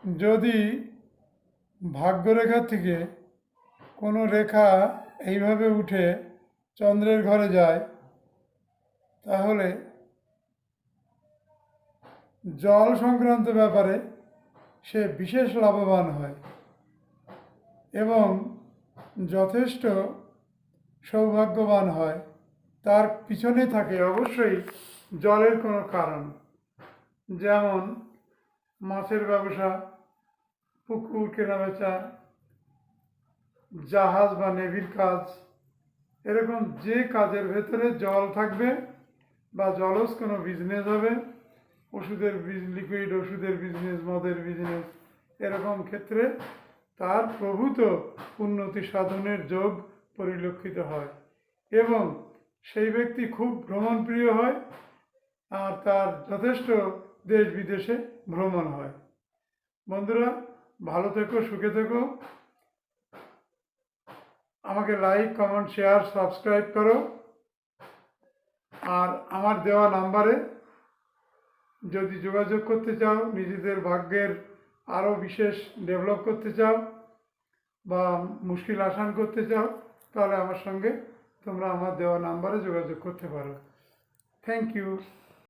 যদি ভাগ্যরেখা থেকে কোনো রেখা এইভাবে উঠে চন্দ্রের ঘরে যায়, তাহলে জল সংক্রান্ত ব্যাপারে সে বিশেষ লাভবান হয় এবং যথেষ্ট সৌভাগ্যবান হয়। তার পিছনে থাকে অবশ্যই জলের কোনো কারণ, যেমন মাছের ব্যবসা, পুকুর কেনাবেচা, জাহাজ বা নেভির কাজ, এরকম যে কাজের ভেতরে জল থাকবে বা জলজ কোনো বিজনেস হবে, লিকুইড ওষুধের বিজনেস, মদের বিজনেস, এরকম ক্ষেত্রে তার প্রভূত উন্নতি সাধনের যোগ পরিলক্ষিত হয় এবং সেই ব্যক্তি খুব ভ্রমণপ্রিয় হয় আর তার যথেষ্ট দেশ বিদেশে ভ্রমণ হয়। বন্ধুরা, ভালো থেকো, সুখে থেকো। আমাকে লাইক, কমেন্ট, শেয়ার, সাবস্ক্রাইব করো। আর আমার দেওয়া নাম্বারে যদি যোগাযোগ করতে চাও, নিজেদের ভাগ্যের আরও বিশেষ ডেভেলপ করতে চাও বা মুশকিল আসান করতে চাও, তাহলে আমার সঙ্গে তোমরা আমার দেওয়া নাম্বারে যোগাযোগ করতে পারো। Thank you.